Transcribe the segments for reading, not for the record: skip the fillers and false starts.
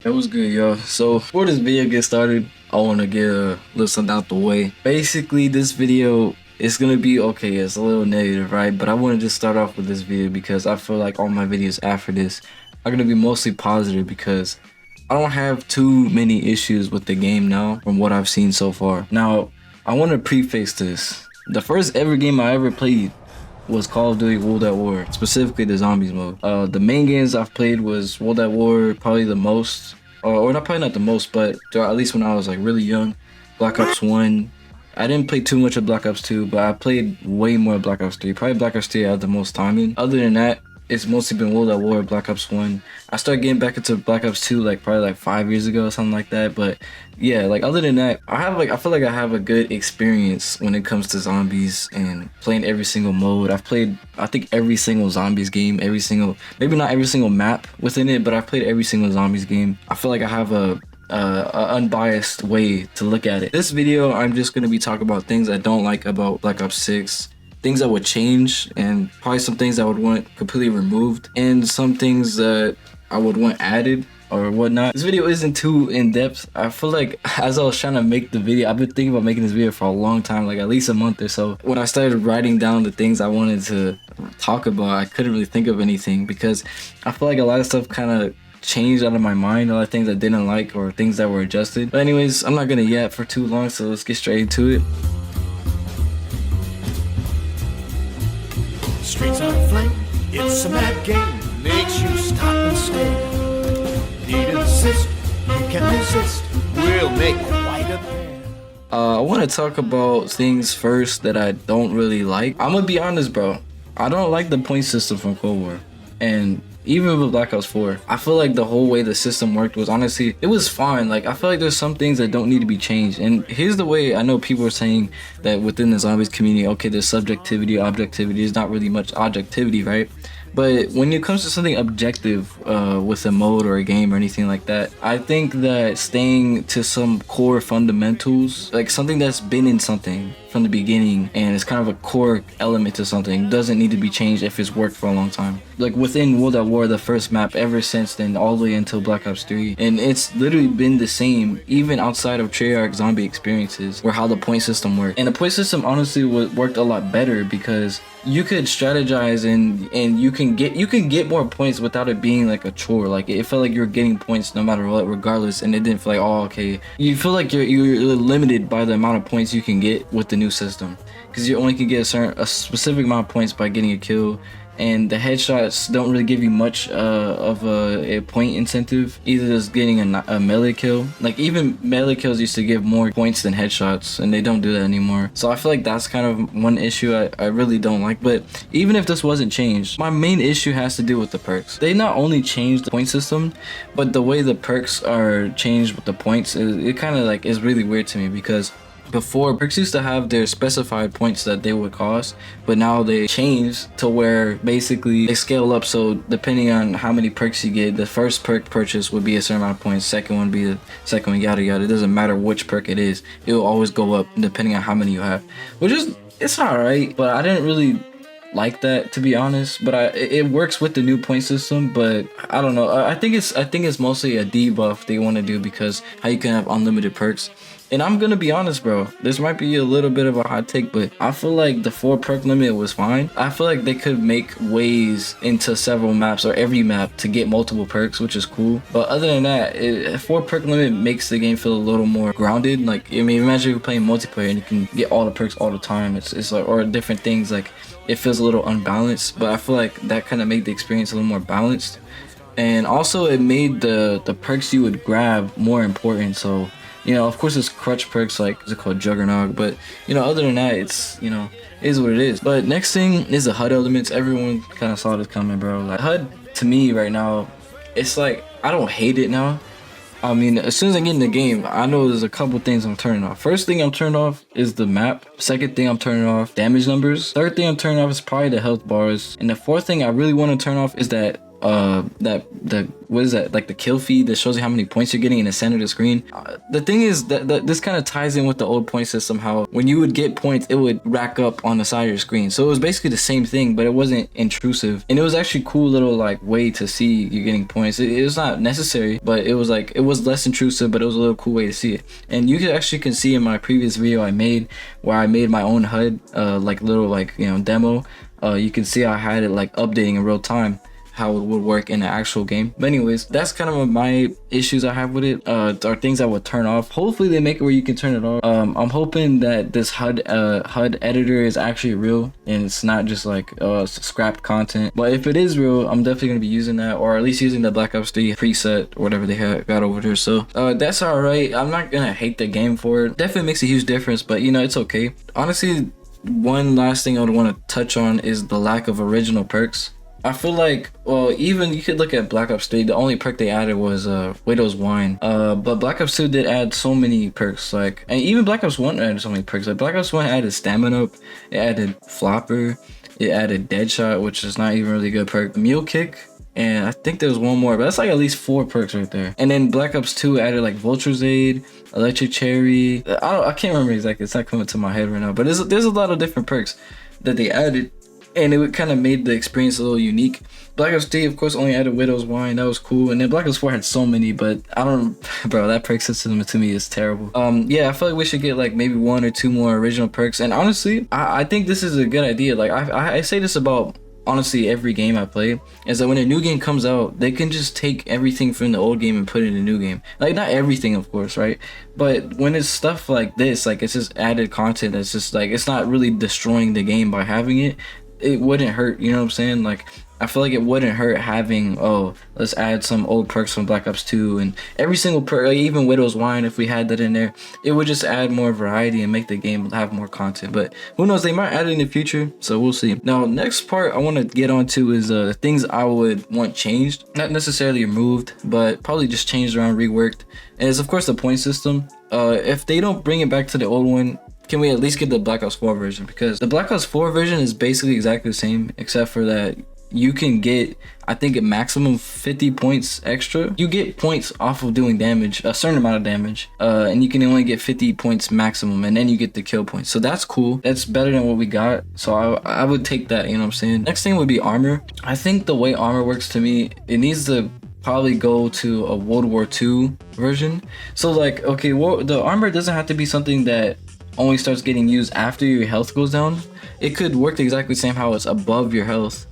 That was good, y'all. So before this video gets started, I want to get a little something out the way. Basically, this video is gonna be okay. It's a little negative, right? But I want to just start off with this video because I feel like all my videos after this are gonna be mostly positive because I don't have too many issues with the game now from what I've seen so far. Now, I want to preface this. The first ever game I ever played was Call of Duty World at War, specifically the Zombies mode. The main games I've played was World at War, probably the most, or not probably not the most, but at least when I was like really young. Black Ops 1. I didn't play too much of Black Ops 2, but I played way more Black Ops 3. Probably Black Ops 3 I had the most time in. Other than that, it's mostly been World at War, Black Ops 1. I started getting back into Black Ops 2 like probably like 5 years ago or something like that. But yeah, like other than that, I feel like I have a good experience when it comes to zombies and playing every single mode. I've played I think every single zombies game, maybe not every single map within it, but I've played every single zombies game. I feel like I have a unbiased way to look at it. This video, I'm just gonna be talking about things I don't like about Black Ops 6. Things that would change, and probably some things I would want completely removed, and some things that I would want added or whatnot. This video isn't too in-depth. I feel like as I was trying to make the video, I've been thinking about making this video for a long time, like at least a month or so. When I started writing down the things I wanted to talk about, I couldn't really think of anything because I feel like a lot of stuff kind of changed out of my mind, a lot of things I didn't like or things that were adjusted. But anyways, I'm not gonna yap for too long, so let's get straight into it. Streets on flame, it's a mad game, makes you stop and stare. Need an assist, you can resist, we'll make quite a pair. I want to talk about things first that I don't really like. I'm gonna be honest, bro. I don't like the point system from Cold War, and even with Black Ops 4, I feel like the whole way the system worked was honestly, it was fine. Like, I feel like there's some things that don't need to be changed. And here's the way I know people are saying that within the zombies community, okay, there's subjectivity, objectivity. There's not really much objectivity, right? But when it comes to something objective with a mode or a game or anything like that, I think that staying to some core fundamentals, like something that's been in something from the beginning and it's kind of a core element to something, doesn't need to be changed if it's worked for a long time. Like within World at War, the first map, ever since then, all the way until Black Ops 3, and it's literally been the same even outside of Treyarch zombie experiences, where how the point system worked. And the point system honestly worked a lot better because you could strategize and you can get more points without it being like a chore. Like it felt like you were getting points no matter what, regardless, and it didn't feel like, oh, okay. You feel like you're limited by the amount of points you can get with the new system, because you only can get a specific amount of points by getting a kill. And the headshots don't really give you much of a point incentive, either just getting a melee kill. Like even melee kills used to give more points than headshots, and they don't do that anymore. So I feel like that's kind of one issue I really don't like. But even if this wasn't changed, my main issue has to do with the perks. They not only changed the point system, but the way the perks are changed with the points, it kind of like is really weird to me, because before, perks used to have their specified points that they would cost, but now they changed to where basically they scale up. So depending on how many perks you get, the first perk purchase would be a certain amount of points, second one would be the second one, yada yada. It doesn't matter which perk it is, it will always go up depending on how many you have, which is, it's alright, but I didn't really like that, to be honest. But it works with the new point system, but I don't know. I think it's mostly a debuff they want to do, because how you can have unlimited perks. And I'm gonna be honest, bro, this might be a little bit of a hot take, but I feel like the 4 perk limit was fine. I feel like they could make ways into several maps or every map to get multiple perks, which is cool. But other than that, 4 perk limit makes the game feel a little more grounded. Like, I mean, imagine you're playing multiplayer and you can get all the perks all the time. It's like, or different things, like it feels a little unbalanced, but I feel like that kind of made the experience a little more balanced. And also it made the perks you would grab more important. So, you know, of course it's crutch perks, like, what's it called, Juggernog, but, you know, other than that, it's, you know, it is what it is. But next thing is the HUD elements. Everyone kind of saw this coming, bro. Like, HUD, to me right now, it's like, I don't hate it now. I mean, as soon as I get in the game, I know there's a couple things I'm turning off. First thing I'm turning off is the map. Second thing I'm turning off, damage numbers. Third thing I'm turning off is probably the health bars. And the fourth thing I really want to turn off is that what is that, like the kill feed that shows you how many points you're getting in the center of the screen. The thing is that this kind of ties in with the old point system, how when you would get points it would rack up on the side of your screen. So it was basically the same thing, but it wasn't intrusive, and it was actually cool little like way to see you getting points. It was not necessary, but it was like, it was less intrusive, but it was a little cool way to see it. And you can see in my previous video I made, where I made my own HUD, like little like, you know, demo. You can see I had it like updating in real time, how it would work in the actual game. But anyways, that's kind of my issues I have with it, are things I would turn off. Hopefully they make it where you can turn it off. I'm hoping that this HUD editor is actually real and it's not just like scrapped content. But if it is real, I'm definitely gonna be using that, or at least using the Black Ops 3 preset or whatever they got over there. So that's all right. I'm not gonna hate the game for it. Definitely makes a huge difference, but you know, it's okay. Honestly, one last thing I would want to touch on is the lack of original perks. I feel like, well, even you could look at Black Ops 3, the only perk they added was Widow's Wine. But Black Ops 2 did add so many perks, like, and even Black Ops 1 added so many perks. Like Black Ops 1 added Stamina Up, it added Flopper, it added Deadshot, which is not even really a good perk, Mule Kick, and I think there was one more, but that's like at least 4 perks right there. And then Black Ops 2 added like Vulture's Aid, Electric Cherry. I can't remember exactly, it's not coming to my head right now, but there's a lot of different perks that they added, and it kind of made the experience a little unique. Black Ops 3, of course, only added Widow's Wine. That was cool. And then Black Ops 4 had so many, but I don't, bro, that perk system to me is terrible. Yeah, I feel like we should get like maybe 1 or 2 more original perks. And honestly, I think this is a good idea. Like I say this about honestly every game I play, is that when a new game comes out, they can just take everything from the old game and put it in a new game. Like not everything, of course, right? But when it's stuff like this, like it's just added content that's just like, it's not really destroying the game by having it. It wouldn't hurt, you know what I'm saying? Like I feel like it wouldn't hurt having, oh, let's add some old perks from Black Ops 2, and every single perk, like even Widow's Wine, if we had that in there, it would just add more variety and make the game have more content. But who knows, they might add it in the future, so we'll see. Now, next part I want to get onto is the things I would want changed, not necessarily removed, but probably just changed around, reworked. And it's of course the point system. If they don't bring it back to the old one, can we at least get the Black Ops 4 version? Because the Black Ops 4 version is basically exactly the same, except for that you can get, I think, a maximum 50 points extra. You get points off of doing damage, a certain amount of damage, and you can only get 50 points maximum, and then you get the kill points. So that's cool. That's better than what we got. So I would take that, you know what I'm saying? Next thing would be armor. I think the way armor works to me, it needs to probably go to a World War II version. So like, okay, well, the armor doesn't have to be something that only starts getting used after your health goes down. It could work exactly the same how it's above your health,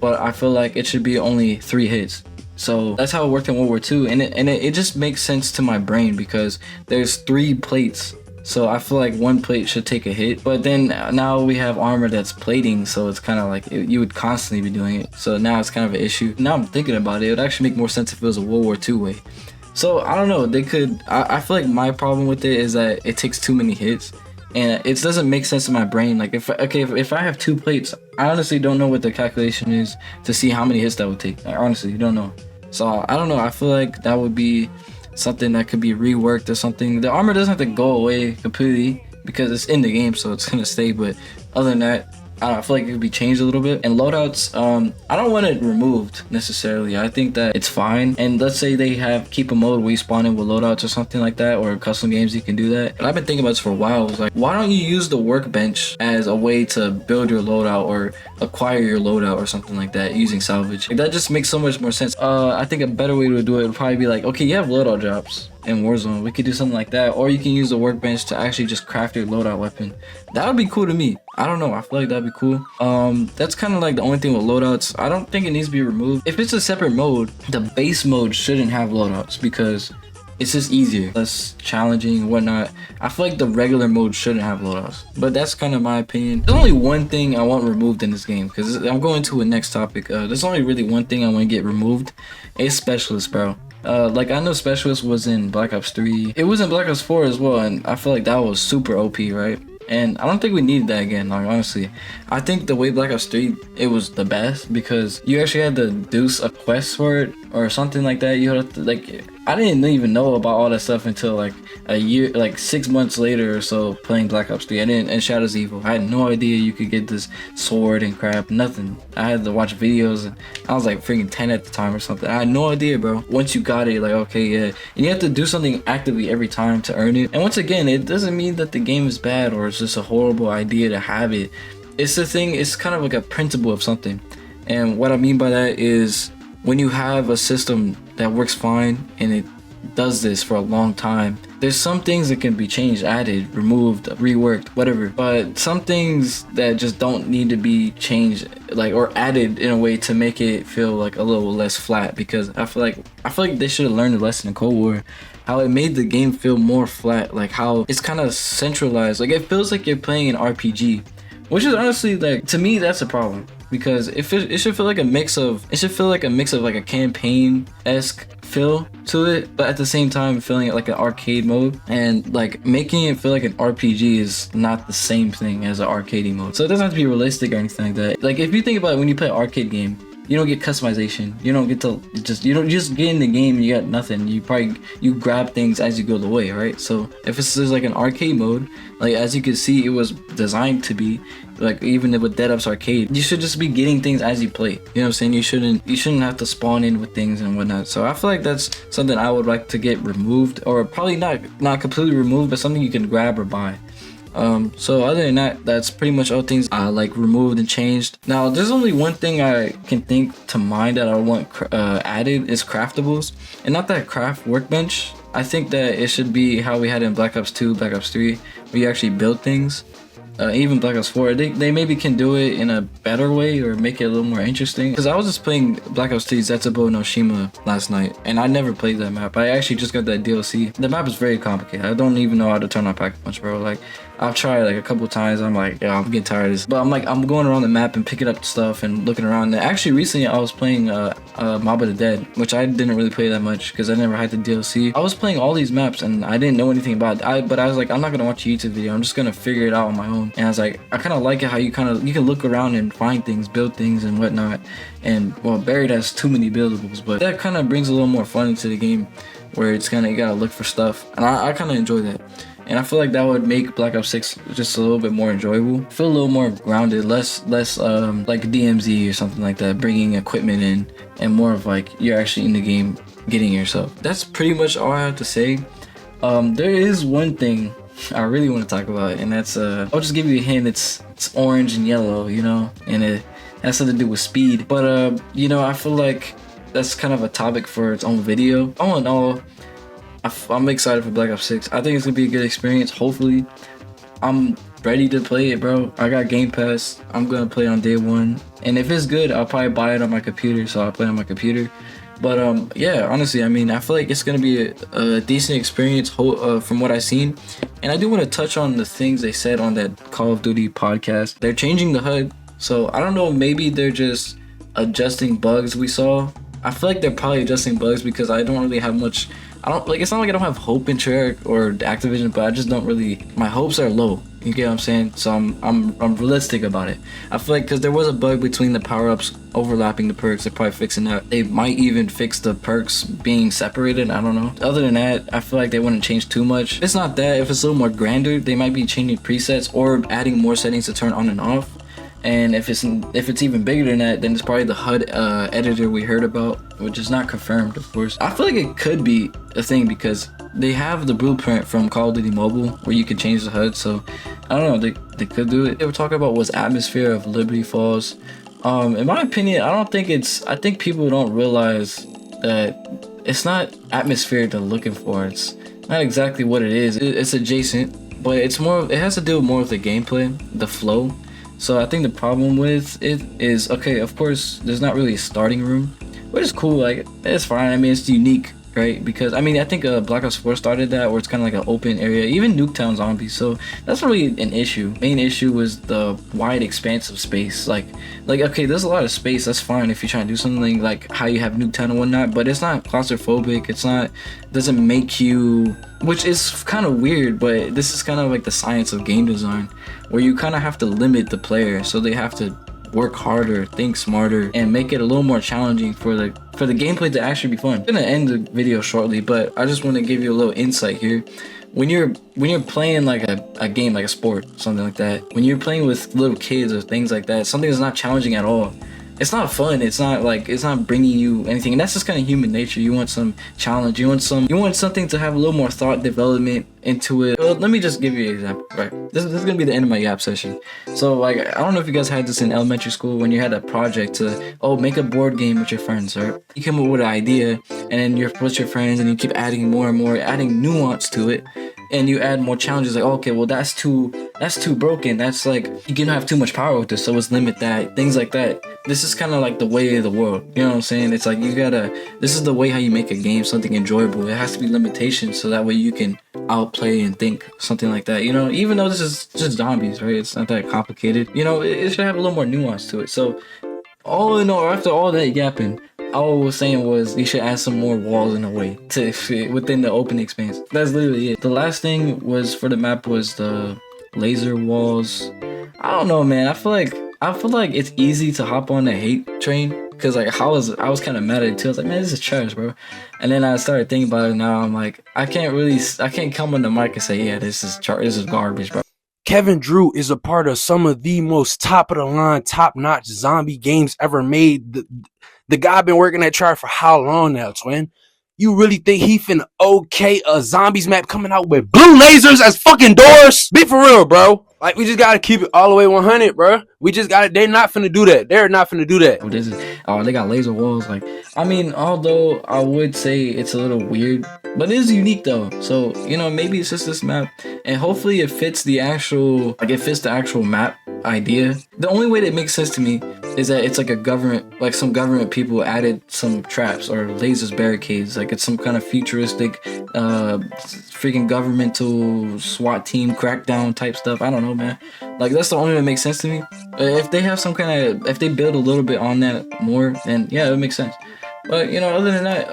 but I feel like it should be only 3 hits. So that's how it worked in World War II, and it just makes sense to my brain because there's 3 plates. So I feel like 1 plate should take a hit, but then now we have armor that's plating, so it's kind of like you would constantly be doing it. So now it's kind of an issue. Now I'm thinking about it, it would actually make more sense if it was a World War II way. So I don't know, they could, I feel like my problem with it is that it takes too many hits. And it doesn't make sense in my brain. Like if I have 2 plates, I honestly don't know what the calculation is to see how many hits that would take. I honestly don't know. So I don't know. I feel like that would be something that could be reworked or something. The armor doesn't have to go away completely because it's in the game, so it's gonna stay. But other than that, I feel like it could be changed a little bit. And loadouts, I don't want it removed necessarily. I think that it's fine. And let's say they keep a mode where you spawn in with loadouts or something like that, or custom games you can do that. But I've been thinking about this for a while. I was like, why don't you use the workbench as a way to build your loadout or acquire your loadout or something like that using salvage? Like, that just makes so much more sense. I think a better way to do it would probably be like, okay, you have loadout drops in Warzone, we could do something like that, or you can use the workbench to actually just craft your loadout weapon. That would be cool to me. I don't know, I feel like that'd be cool. That's kind of like the only thing with loadouts. I don't think it needs to be removed. If it's a separate mode, the base mode shouldn't have loadouts because it's just easier, less challenging and whatnot. I feel like the regular mode shouldn't have loadouts, but that's kind of my opinion. There's only one thing I want removed in this game, because I'm going to a next topic. There's only really one thing I want to get removed. It's specialist, bro. Like, I know specialist was in Black Ops 3. It was in Black Ops 4 as well, and I feel like that was super OP, right? And I don't think we needed that again, like, honestly. I think the way Black Ops 3, it was the best because you actually had to do a quest for it, or something like that. You have to, like, I didn't even know about all that stuff until like a year, like 6 months later or so, playing Black Ops 3. And Shadows Evil. I had no idea you could get this sword and crap, nothing. I had to watch videos, and I was like freaking 10 at the time or something. I had no idea, bro. Once you got it, like, okay, yeah. And you have to do something actively every time to earn it. And once again, it doesn't mean that the game is bad or it's just a horrible idea to have it. It's the thing, it's kind of like a principle of something. And what I mean by that is, when you have a system that works fine and it does this for a long time, there's some things that can be changed, added, removed, reworked, whatever. But some things that just don't need to be changed, like, or added in a way to make it feel like a little less flat. Because I feel like they should have learned a lesson in Cold War, how it made the game feel more flat, like how it's kind of centralized. Like, it feels like you're playing an RPG, which is honestly, like, to me, that's a problem. Because it should feel like a mix of like a campaign-esque feel to it, but at the same time feeling it like an arcade mode. And like making it feel like an RPG is not the same thing as an arcade mode. So it doesn't have to be realistic or anything like that. Like, if you think about it, when you play an arcade game, you don't get customization. You don't get to just get in the game and you got nothing. You grab things as you go the way, right? So if it's just like an arcade mode, like as you can see, it was designed to be, like even with Dead Ups Arcade, you should just be getting things as you play. You know what I'm saying? You shouldn't have to spawn in with things and whatnot. So I feel like that's something I would like to get removed, or probably not completely removed, but something you can grab or buy. So other than that, that's pretty much all things I like removed and changed. Now, there's only one thing I can think to mind that I want added is craftables, and not that craft workbench. I think that it should be how we had in Black Ops 2, Black Ops 3, where you actually build things. Even Black Ops 4, they maybe can do it in a better way or make it a little more interesting. Because I was just playing Black Ops 3 Zetsubo no Shima last night, and I never played that map. I actually just got that DLC. The map is very complicated. I don't even know how to turn on pack punch, bro. Like, I've tried like a couple times. I'm like, yeah, I'm getting tired of this. But I'm going around the map and picking up stuff and looking around. And actually, recently I was playing Mob of the Dead, which I didn't really play that much because I never had the DLC. I was playing all these maps and I didn't know anything about it. But I was like, I'm not gonna watch a YouTube video. I'm just gonna figure it out on my own. And I was like, I kind of like it how you can look around and find things, build things and whatnot. And well, Buried has too many buildables, but that kind of brings a little more fun into the game, where it's kind of, you gotta look for stuff, and I kind of enjoy that. And I feel like that would make Black Ops 6 just a little bit more enjoyable. Feel a little more grounded, less like DMZ or something like that, bringing equipment in, and more of like you're actually in the game getting yourself. That's pretty much all I have to say. There is one thing I really want to talk about, and that's I'll just give you a hint. It's orange and yellow, you know, and it has something to do with speed. But you know, I feel like that's kind of a topic for its own video. All in all, I'm excited for Black Ops 6. I think it's gonna be a good experience. Hopefully, I'm ready to play it, bro. I got Game Pass. I'm gonna play on day one, and if it's good, I'll probably buy it on my computer. So I'll play on my computer. But yeah, honestly, I mean, I feel like it's gonna be a decent experience from what I've seen. And I do want to touch on the things they said on that Call of Duty podcast. They're changing the HUD, so I don't know. Maybe they're just adjusting bugs we saw. I feel like they're probably adjusting bugs because I don't really have much. It's not like I don't have hope in Treyarch or Activision, but I just don't really. My hopes are low. You get what I'm saying? So I'm realistic about it. I feel like because there was a bug between the power-ups overlapping the perks, they're probably fixing that. They might even fix the perks being separated. I don't know. Other than that, I feel like they wouldn't change too much. If it's not that, if it's a little more grander, they might be changing presets or adding more settings to turn on and off. And if it's even bigger than that, then it's probably the HUD editor we heard about, which is not confirmed, of course. I feel like it could be a thing because they have the blueprint from Call of Duty Mobile where you can change the HUD. So I don't know, they could do it. They were talking about was Atmosphere of Liberty Falls. In my opinion, I think people don't realize that it's not Atmosphere they're looking for. It's not exactly what it is. It's adjacent, but it has to do more with the gameplay, the flow. So I think the problem with it is, okay, of course, there's not really a starting room, which is cool. Like, it's fine. I mean, it's unique, right? Because I mean, I think Black Ops 4 started that, where it's kind of like an open area, even Nuketown Zombies. So that's not really an issue. Main issue was the wide expanse of space. Like okay, there's a lot of space. That's fine if you're trying to do something like how you have Nuketown and whatnot, but it's not claustrophobic. Doesn't make you, which is kind of weird, but this is kind of like the science of game design, where you kind of have to limit the player, so they have to work harder, think smarter, and make it a little more challenging for the gameplay to actually be fun. I'm gonna end the video shortly, but I just want to give you a little insight here. When you're playing like a game, like a sport, something like that, when you're playing with little kids or things like that, something that's not challenging at all, it's not fun. It's not bringing you anything, and that's just kind of human nature. You want some challenge. You want something to have a little more thought development into it. Well, let me just give you an example. Right, this is gonna be the end of my yap session. So like, I don't know if you guys had this in elementary school when you had a project to make a board game with your friends, right? You come up with an idea, and then you're with your friends, and you keep adding more and more, adding nuance to it. And you add more challenges, like, okay, well, that's too broken. That's like, you can have too much power with this, so let's limit that. Things like that. This is kind of like the way of the world. You know what I'm saying? It's like, this is the way how you make a game something enjoyable. It has to be limitations, so that way you can outplay and think, something like that. You know, even though this is just zombies, right? It's not that complicated. You know, it should have a little more nuance to it. So, all in all, after all that yapping, all I was saying was you should add some more walls in a way to fit within the open expanse. That's literally it. The last thing was for the map was the laser walls. I don't know, man. I feel like it's easy to hop on the hate train, because like I was kind of mad at it too. I was like, man, this is trash, bro. And then I started thinking about it. Now I'm like, I can't come on the mic and say, yeah, this is garbage, bro. Kevin Drew is a part of some of the most top of the line, top notch zombie games ever made. The guy been working at Chart for how long now, twin? You really think he finna a zombies map coming out with blue lasers as fucking doors? Be for real, bro. Like, we just gotta keep it all the way 100, bro. They're not finna do that. They're not finna do that. They got laser walls. Like, I mean, although I would say it's a little weird, but it is unique though. So, you know, maybe it's just this map, and hopefully it fits the actual map idea. The only way that makes sense to me is that it's like some government people added some traps or lasers, barricades. Like, it's some kind of futuristic, freaking governmental SWAT team crackdown type stuff. I don't know, man. Like, that's the only way that makes sense to me. If they have if they build a little bit on that more, then yeah, it would make sense. But, you know, other than that,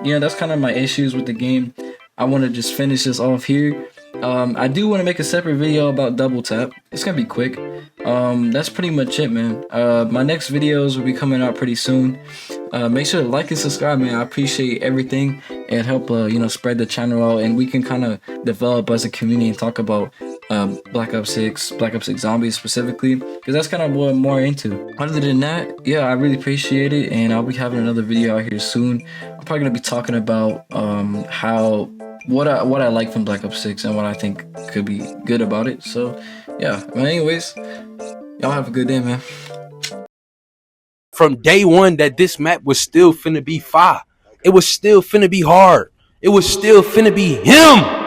you know, that's kind of my issues with the game. I want to just finish this off here. I do want to make a separate video about double tap. It's gonna be quick. That's pretty much it, man. My next videos will be coming out pretty soon. Make sure to like and subscribe, man. I appreciate everything, and help you know, spread the channel out, and we can kind of develop as a community and talk about Black Ops 6 Zombies specifically, because that's kind of what I'm more into. Other than that, yeah, I really appreciate it, and I'll be having another video out here soon. I'm probably gonna be talking about what I like from Black Ops 6 and what I think could be good about it. So yeah, but anyways, y'all have a good day, man. From day one that this map was still finna be fire. It was still finna be hard. It was still finna be him.